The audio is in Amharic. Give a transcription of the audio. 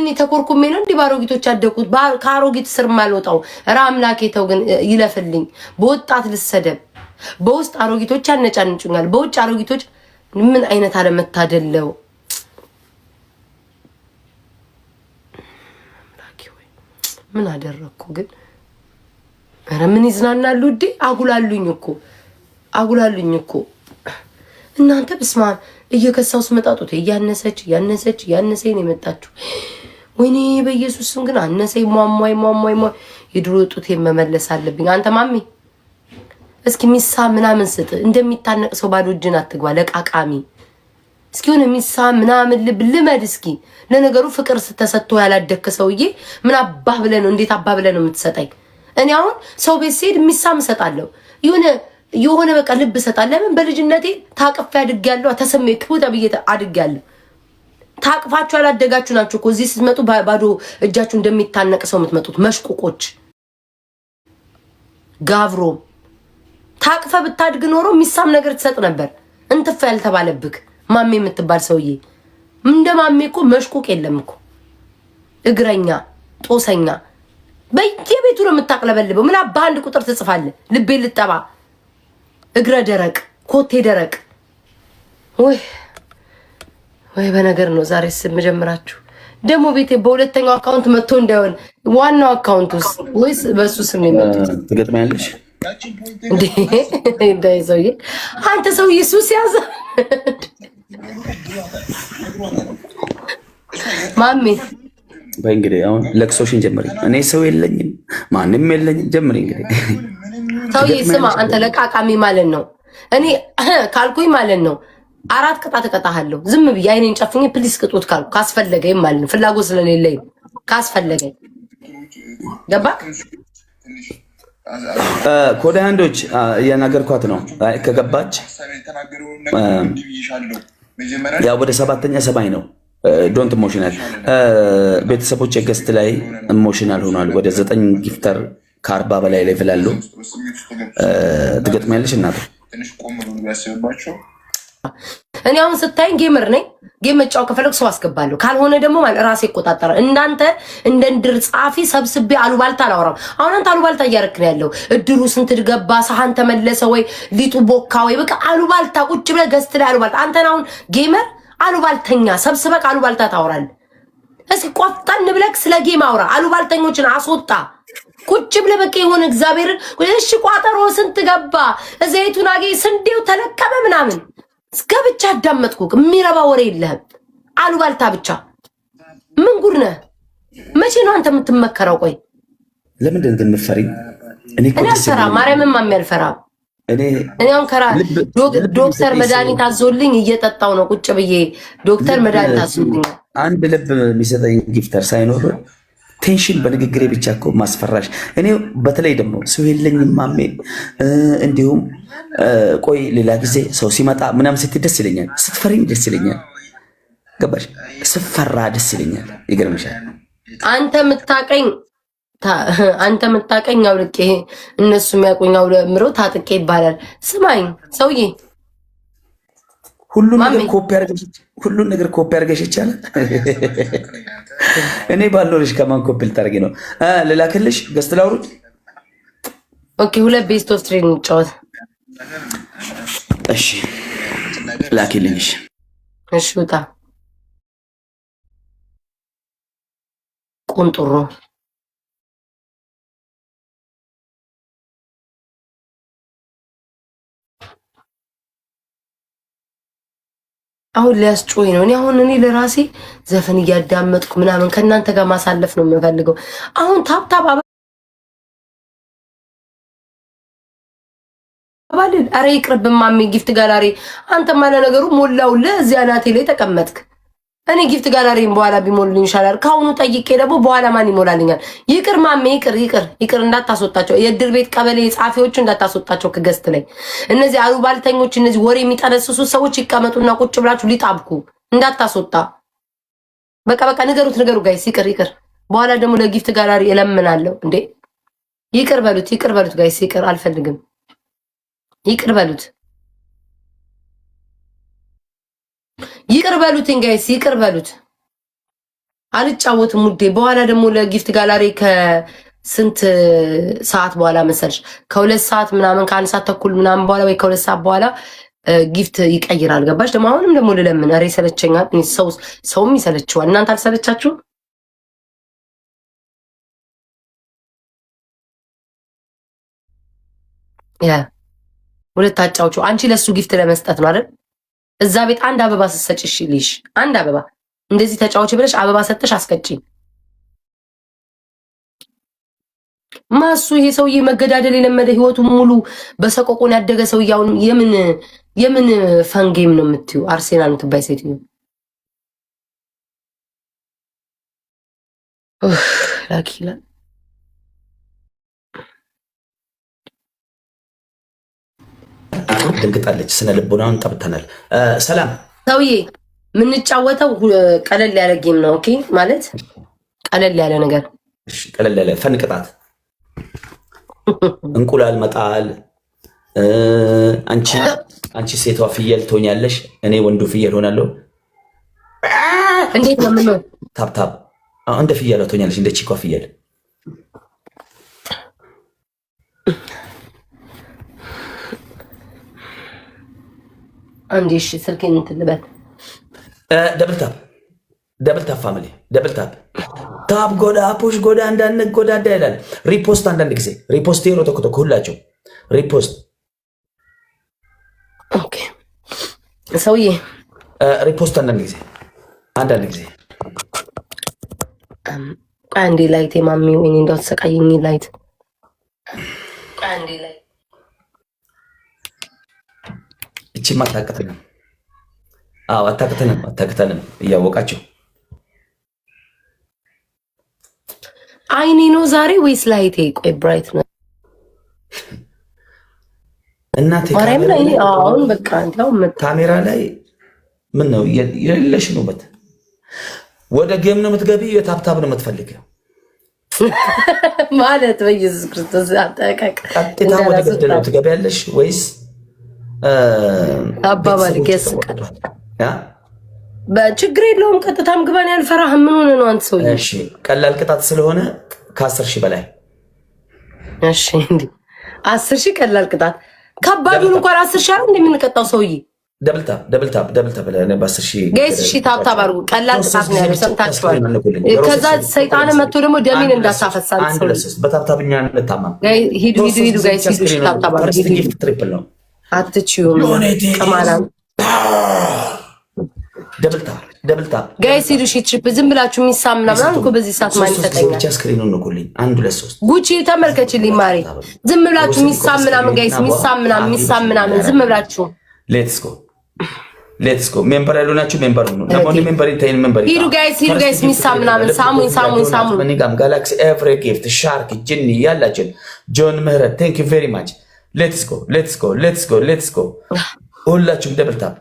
እኔ ተኮርኩሜ ነው እንዲህ ባሮጊቶች ያደቁት ከአሮጊት ስር ማልወጣው ራምላኬ ተው ግን ይለፍልኝ በወጣት ልሰደብ በውስጥ አሮጊቶች ያነጫንጩኛል በውጭ አሮጊቶች ምን አይነት አለመታደለው ምላኬ ወይ ምን አደረኩ ግን ኧረ ምን ይዝናናሉ እንዴ አጉላሉኝ እኮ እናንተ በስማ እየከሳው ስመጣጡት ያነሰኝ ነው የመጣችሁ ወይኔ በኢየሱስ ስም ግን አነሰኝ ሟሟይ የድሮ ጡት መመለስ አለብኝ አንተ ማሚ እስኪ ሚሳ ምናምን ስጥ እንደሚታነቅ ሰው ባዶ እጅን አትግባ ለቃቃሚ እስኪ ሆነ ሚሳ ምናምን ልመድ እስኪ ለነገሩ ፍቅር ተሰጥቶ ያላደከ ሰውዬ ምን አባህ ብለህ ነው እንዴት አባህ ብለህ ነው የምትሰጠኝ እኔ አሁን ሰው ቤት ሲሄድ ሚሳም እሰጣለሁ የሆነ በቃ ልብ እሰጣለሁ ለምን በልጅነቴ ታቅፌ አድጌያለሁ ተሰሜ ክቡታ ብዬ አድጌያለሁ ታቅፋችሁ ያላደጋችሁ ናችሁ እኮ እዚህ ስትመጡ ባዶ እጃችሁ እንደሚታነቅ ሰው የምትመጡት መሽቁቆች ጋብሮ ታቅፈ ብታድግ ኖሮ ሚሳም ነገር ትሰጥ ነበር እንትፍ ያልተባለብክ ማሜ የምትባል ሰውዬ እንደ ማሜ እኮ መሽቁቅ የለም እኮ እግረኛ ጦሰኛ በየቤቱ ነው የምታቅለበልበው ምን አባ አንድ ቁጥር ትጽፋለህ ልቤ ልጠባ እግረ ደረቅ ኮቴ ደረቅ ወይ በነገር ነው ዛሬ ስም ጀምራችሁ ደሞ ቤቴ በሁለተኛው አካውንት መጥቶ እንዳይሆን ዋናው አካውንት ውስጥ ወይስ በሱ ስም ነው የመጡት ትገጥማለሽ እንዴ ሰውዬ አንተ ሰውዬ ሱስ ያዘ ማሜ በእንግዲህ አሁን ለቅሶሽን ጀምሪ እኔ ሰው የለኝም ማንንም የለኝም ጀምሪ እንግዲህ ሰውዬ ስማ አንተ ለቃቃሚ ማለት ነው እኔ ካልኩኝ ማለት ነው 4 ቅጣት እቀጣሃለሁ ዝም ብዬ አይኔን ጨፍኜ ፕሊስ ቅጡት ካልኩ ካስፈለገኝ ማለት ነው ፍላጎት ስለሌለኝ ካስፈለገኝ ገባ ኮዳ አንዶች የነገርኳት ነው ከገባች ያው ወደ 7ኛ ሰማይ ነው ዶንት ኢሞሽናል ቤተሰቦች ገስት ላይ ኢሞሽናል ሆኗል ወደ 9 ጊፍተር ከ40 በላይ ሌቭል አለው ትገጥሚያለሽ እናት እኔ አሁን ስታይኝ ጌመር ነኝ ጌም መጫው ከፈለክ ሰው አስገባለሁ ካልሆነ ደግሞ ማለት ራሴ ይቆጣጠራል እንዳንተ እንደንድር ጻፊ ሰብስቤ አሉባልታ አላወራም አሁን አንተ አሉባልታ እያረክ ነው ያለው እድሩ ስንት ገባ ሳህን ተመለሰ ወይ ሊጡ ቦካ ወይ በቃ አሉባልታ ቁጭ ብለህ ገስት ላይ አሉባልታ አንተ አሁን ጌመር አሉባልተኛ ሰብስበክ አሉባልታ ታወራለህ እስኪ ቆፍጣን ብለክ ስለ ጌም አውራ አሉባልተኞችን አስወጣ ቁጭ ብለህ በቃ የሆነ እግዚአብሔርን እሺ ቋጠሮ ስንት ገባ ዘይቱን አገኝ ስንዴው ተለከመ ምናምን እስከ ብቻ አዳመጥኩክ የሚረባ ወሬ የለህም አሉባልታ ብቻ ምን ጉድ ነህ መቼ ነው አንተ የምትመከረው ቆይ ለምንድን ነው የምትፈሪ እኔ አልፈራ ማርያምን ማሚ አልፈራ እኔ አሁን ከራ ዶክተር መድኃኒት አዞልኝ እየጠጣው ነው ቁጭ ብዬ ዶክተር መድኃኒት አዞልኝ አንድ ልብ የሚሰጠኝ ጊፍተር ሳይኖር ቴንሽን በንግግሬ ብቻ እኮ ማስፈራሽ እኔ በተለይ ደግሞ ሰው የለኝም ማሜ እንዲሁም ቆይ ሌላ ጊዜ ሰው ሲመጣ ምናምን ስትደስ ይለኛል ስትፈሪኝ ደስ ይለኛል ገባሽ ስፈራ ደስ ይለኛል ይገርምሻል አንተ ምታቀኝ አውልቄ እነሱ የሚያቆኝ አውለምረው ታጥቄ ይባላል ስማኝ ሰውዬ ሁሉን ነገር ኮፒ አድርገሽ ይቻላል እኔ ባልኖርሽ ከማን ኮፒ ልታደርጊ ነው ልላክልሽ ገስት ላውሩት ኦኬ ሁለት ቤስት ኦፍ 3 እንጫወት እሺ ላኪልኝሽ እሺ ውጣ ቁንጥሮ አሁን ሊያስጮኝ ነው እኔ ለራሴ ዘፈን እያዳመጥኩ ምናምን ከእናንተ ጋር ማሳለፍ ነው የምፈልገው አሁን ታብታብ አባል አሬ ይቅርብ ማሚ ጊፍት ጋላሪ አንተ ማለት ነገሩ ሞላው ለዚህ አናቴ ላይ ተቀመጥክ እኔ ጊፍት ጋላሪን በኋላ ቢሞልልኝ ይሻላል ካሁኑ ጠይቄ ደግሞ በኋላ ማን ይሞላልኛል ይቅር ማሚ ይቅር እንዳታስወጣቸው የድር ቤት ቀበሌ ጻፊዎቹ እንዳታስወጣቸው ከገስት ላይ እነዚህ አሉባልተኞች እነዚህ ወሬ የሚጠነስሱ ሰዎች ይቀመጡና ቁጭ ብላችሁ ሊጣብኩ እንዳታስወጣ በቃ ንገሩት ጋይስ ይቅር በኋላ ደግሞ ለጊፍት ጋላሪ እለምናለሁ እንዴ ይቅር በሉት ጋይስ ይቅር አልፈልግም ይቅር በሉት ጋይስ ይቅር በሉት አልጫወትም ውዴ። በኋላ ደግሞ ለጊፍት ጋላሪ ከስንት ሰዓት በኋላ መሰልሽ? ከ2 ሰዓት ምናምን ከ1 ሰዓት ተኩል ምናምን በኋላ ወይ ከ2 ሰዓት በኋላ ጊፍት ይቀይራል። ገባሽ? ደግሞ አሁንም ደግሞ ልለምን። ኧረ ይሰለቸኛል። ሰውም ይሰለችዋል። እናንተ አልሰለቻችሁም? ሁለት አጫውቹ። አንቺ ለሱ ጊፍት ለመስጠት ነው አይደል? እዛ ቤት አንድ አበባ ስትሰጪሽ ልሽ አንድ አበባ እንደዚህ ተጫዋች ብለሽ አበባ ሰጠሽ አስቀጪ። ማሱ ይሄ ሰውዬ መገዳደል የለመደ ህይወቱ ሙሉ በሰቆቆን ያደገ ሰውዬ አሁን የምን ፈንጌም ነው የምትዩ? አርሴናል የምትባይ ሴትዮ ላኪላ ደንግጣለች። ስነ ልቦናውን ጠብተናል። ሰላም ሰውዬ የምንጫወተው ቀለል ያለ ጌም ነው። ኦኬ ማለት ቀለል ያለ ነገር፣ ቀለል ያለ ፈን ቅጣት፣ እንቁላል መጣል። አንቺ ሴቷ ፍየል ትሆኛለሽ፣ እኔ ወንዱ ፍየል ሆናለሁ። እንዴት ነው ምን ታብታብ እንደ ፍየል ትሆኛለሽ፣ እንደ ቺኳ ፍየል። አንዴ እሺ፣ ስልኬን እንትን ልበል። ደብል ታፕ ፋሚሊ፣ ደብል ታፕ ታፕ፣ ጎዳ ፑሽ፣ ጎዳ እንዳንጎዳዳ ይላል። ሪፖስት አንዳንድ ጊዜ ሪፖስት ሄሮ ተኮተኮ ሁላቸው ሪፖስት። ኦኬ ሰውዬ ሪፖስት አንዳንድ ጊዜ አንዴ ላይት ማሚ ወይ እንደው ተሰቃየኝ። ላይት አንዴ ላይ እቺ ማታቀተንም አታቅተንም እያወቃቸው አይኔ ነው ዛሬ ወይስ ላይቴ? ቆይ ብራይት ነው እናቴ አሁን በቃ እንደው ካሜራ ላይ ምን ነው የሌለሽ ነውበት። ወደ ጌም ነው የምትገቢ፣ የታፕታብ ነው የምትፈልጊው ማለት በኢየሱስ ክርስቶስ አጠቃቀ ቀጥታ ወደ ገደለው ትገቢያለሽ ወይስ አባባል ያስቃል? በችግር የለውም። ቀጥታም ግባን ያልፈራህም። ምን ሆነ ነው አንተ ሰውዬ? እሺ ቀላል ቅጣት ስለሆነ ከ10,000 በላይ። እሺ እንዴ 10,000 ቀላል ቅጣት። ከባዱን እንኳን 10,000 አይደል እንደምንቀጣው ሰውዬ? ደብል ታፕ ብለህ በ10,000 ጋይስ። እሺ ታፕ አድርጉ። ቀላል ቅጣት ነው ያለው፣ ሰምታችኋል። ከዛ ሰይጣን መጥቶ ደግሞ ደሜን እንዳሳፈሳን ሰው በታፕታብኛ እንታማም። ሂዱ ጋይስ፣ ሂዱ። ታፕ አድርጉ። ጊፍት ትሪፕል ነው። አትችዩም ቀማላም ደብል ታፕ ጋይስ፣ ሂዱ። ትሪፕ ዝም ብላችሁ የሚሳም ምናምን እኮ በዚህ ሰዓት ማን ይሰጠኛል? ብቻ ስክሪኑን ነው ኩልኝ 1 2 3 ጉቺ ተመልከችልኝ ማሪ። ዝም ብላችሁ የሚሳም ምናምን ጋይስ፣ የሚሳም ምናምን ዝም ብላችሁ ሌትስ ጎ ሜምበር ያሉናችሁ ሜምበር ነው። ለሞኒ ሜምበር ኢንታይን ሜምበር ሂዱ ጋይስ፣ የሚሳም ምናምን ሳሙን በኒጋም ጋላክሲ ኤቭሪ ጊፍት ሻርክ ጅኒ ያላችን ጆን ምህረት ቴንክ ዩ ቬሪ ማች። ሌትስ ጎ ሁላችሁም ደብል ታፕ